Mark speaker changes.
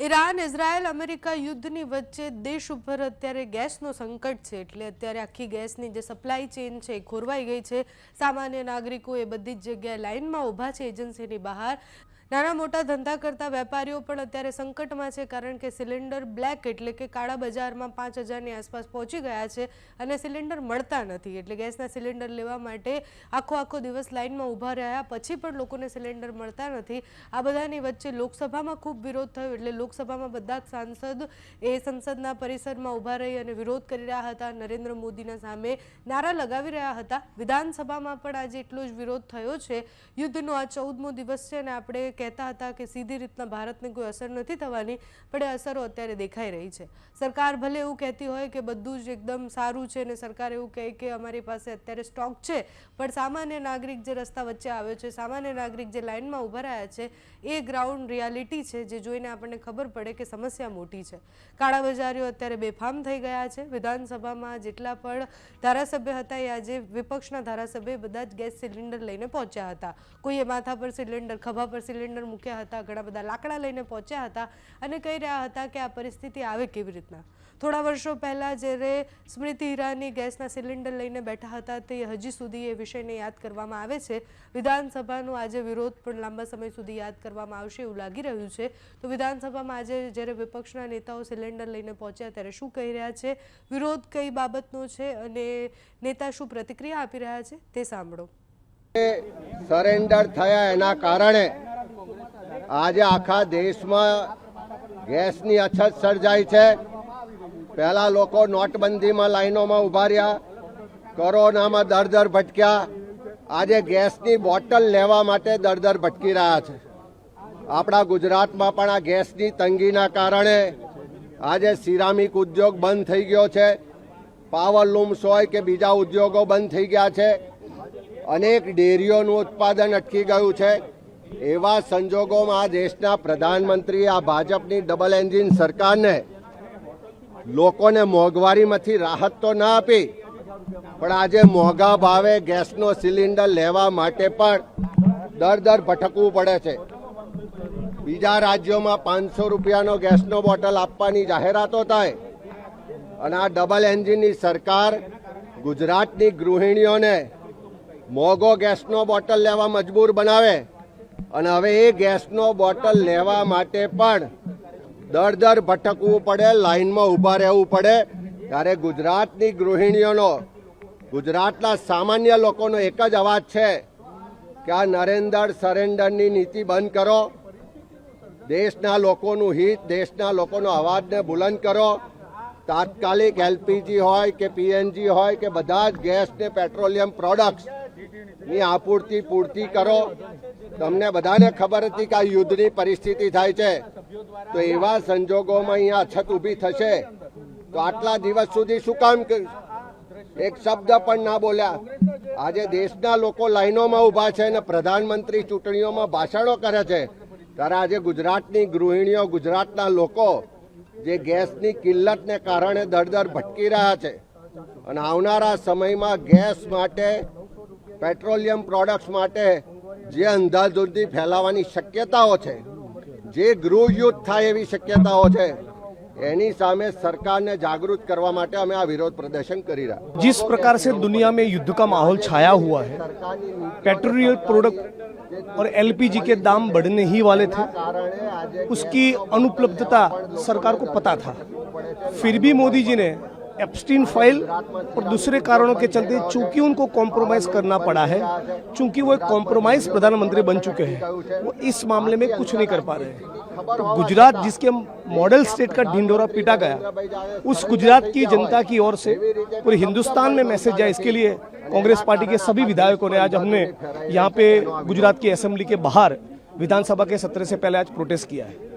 Speaker 1: Iran Israel America યુદ્ધની વચ્ચે દેશ ઉપર અત્યારે ગેસનો સંકટ છે એટલે અત્યારે આખી ગેસની જે સપ્લાય ચેન છે એ ખોરવાઈ ગઈ છે। સામાન્ય નાગરિકો એ બધી જ જગ્યાએ લાઇનમાં ઊભા છે એજન્સીની બહાર। નાના મોટા ધંધા કરતા વેપારીઓ પણ અત્યારે સંકટમાં છે કારણ કે સિલિન્ડર બ્લેક એટલે કે કાળા બજારમાં 5000ની આસપાસ પહોંચી ગયા છે અને સિલિન્ડર મળતા નથી એટલે ગેસના સિલિન્ડર લેવા માટે આખો દિવસ લાઇનમાં ઊભા રહ્યા પછી પણ લોકોને સિલિન્ડર મળતા નથી। આ બધાની વચ્ચે લોકસભામાં ખૂબ વિરોધ થયો એટલે લોકસભામાં બધા જ સાંસદ એ સંસદના પરિસરમાં ઊભા રહી અને વિરોધ કરી રહ્યા હતા, નરેન્દ્ર મોદીના સામે નારા લગાવી રહ્યા હતા। વિધાનસભામાં પણ આજે એટલો જ વિરોધ થયો છે। યુદ્ધનો આ 14મો દિવસ છે અને આપણે कहता था कि सीधी रीतना भारत ने कोई असर नहीं थवानी पण असरों अत्यारे देखाई रही है। सरकार भले एवं कहती हो कि बधुं ज एकदम सारूं छे ने सरकार एवं कहे कि अमारी पासे अत्यारे स्टॉक है पण सामान्य नागरिक जे रस्ता वच्चे आव्यो छे, सामान्य नागरिक जे लाइन में ऊभा रह्या छे ए ग्राउंड रियालिटी है जे जोईने आपणे खबर पड़े कि समस्या मोटी है। काळा बजारीओ अत्यारे बेफाम थई गया है। विधानसभामां जेटला पण धारासभ्य हता ए आजे विपक्षना धारासभ्य बधा ज गैस सिलिंडर लईने पहोंच्या हता। कोईए माथा पर सिलिंडर, खभा पर सिलिंडर मूक्या हता, घणा बधा लाकड़ा लईने पहोंच्या हता अने कही रह्या हता कि आ परिस्थिति आवे केवी रीतना। थोड़ा वर्षों पहला ज्यारे स्मृति ईरानी गैसना सिलिंडर लईने बैठा हता ते हजी सुधी ए विषयने याद करवामां आवे छे। विधानसभानो आजे विरोध पण लांबा समय सुधी याद करवामां आवशे एवुं लागी रह्युं छे। तो विधानसभामां आजे ज्यारे विपक्षना नेताओ सिलिंडर लईने पहोंच्या त्यारे शुं कही रह्या छे, विरोध कई बाबतनो छे अने नेता शुं प्रतिक्रिया आपी रह्या छे ते सांभळो।
Speaker 2: सरेंडर थया एना कारणे आज आखा देश में गैसनी अछत सर्जाई है। पहला लोग नोटबंदी में लाइनों में उभा रहा, कोरोना में दर दर भटक्या, आज गैसनी बोटल लेवा माटे दर दर भटकी रहा है। अपना गुजरात में पण आ गैसनी तंगीना कारणे आज सिरामिक उद्योग बंद थई गयो छे, पावर लूम्स होय के बीजा उद्योगों बंद थई गया है, अनेक डेरीओनुं उत्पादन अटकी गयुं छे। एवा संजोगों में आ देशना प्रधानमंत्री आ भाजपनी डबल एंजीन सरकार ने लोकोने मोंघवारी मांथी राहत तो ना आपी पण आजे मोंघा भावे गैसनो सिलिंडर लेवा माटे पण दर दर भटकवू पड़े छे। बीजा राज्यों में 500 रूपियानो गैसनो बोटल आपवानी जाहेरातो थाय अने आ डबल एंजीननी सरकार गुजरातनी गृहिणीओने मोंघो गैसनो बोटल लेवा मजबूर बनावे અને હવે એ ગેસનો બોટલ લેવા માટે પણ દર દર ભટકવું પડે, લાઇનમાં ઊભા રહેવું પડે। ત્યારે ગુજરાતની ગૃહિણીઓનો, ગુજરાતના સામાન્ય લોકોનો એક જ અવાજ છે કે આ નરેન્દ્ર સરેન્ડરની નીતિ બંધ કરો, દેશના લોકોનું હિત, દેશના લોકોનો અવાજને બુલંદ કરો। તાત્કાલિક એલપીજી હોય કે પીએનજી હોય કે બધા જ ગેસ ને પેટ્રોલિયમ પ્રોડક્ટ્સની આપૂર્તિ પૂર્તિ કરો। તમને બધાને ખબર હતી કે આ યુદ્ધની પરિસ્થિતિ થાય છે તો એવા સંજોગોમાં અહીંયા અછત ઊભી થશે તો આટલા દિવસ સુધી શું કામ એક શબ્દ પણ ના બોલ્યા। આજે દેશના લોકો લાઈનોમાં ઊભા છે અને પ્રધાનમંત્રી ચૂંટણીઓમાં ભાષણો કરે છે ત્યારે આજે ગુજરાતની ગૃહિણીઓ, ગુજરાતના લોકો જે ગેસની કિલ્લતને કારણે દર દર ભટકી રહ્યા છે અને આવનારા સમયમાં ગેસ માટે, પેટ્રોલિયમ પ્રોડક્ટ્સ માટે જે અંધાધૂંધી ફેલાવાની શક્યતાઓ છે, જે ગૃહયુદ્ધ થાય એવી શક્યતાઓ છે, એની સામે सरकारને जागरूक करवा माटे हमें आ विरोध प्रदर्शन करी रहा।
Speaker 3: जिस प्रकार से दुनिया में युद्ध का माहौल छाया हुआ है, पेट्रोलियम प्रोडक्ट और एलपीजी के दाम बढ़ने ही वाले थे, उसकी अनुपलब्धता सरकार को पता था, फिर भी मोदी जी ने एप्स्टीन फाइल और दूसरे कारणों के चलते चूंकि उनको कॉम्प्रोमाइज करना पड़ा है, चूंकि वो एक कॉम्प्रोमाइज प्रधानमंत्री बन चुके हैं, वो इस मामले में कुछ नहीं कर पा रहे हैं। तो गुजरात जिसके मॉडल स्टेट का ढिंडोरा पीटा गया, उस गुजरात की जनता की ओर से पूरे हिंदुस्तान में मैसेज जाए, इसके लिए कांग्रेस पार्टी के सभी विधायकों ने आज हमने यहाँ पे गुजरात की असेंबली के बाहर विधानसभा के सत्र से पहले आज प्रोटेस्ट किया है।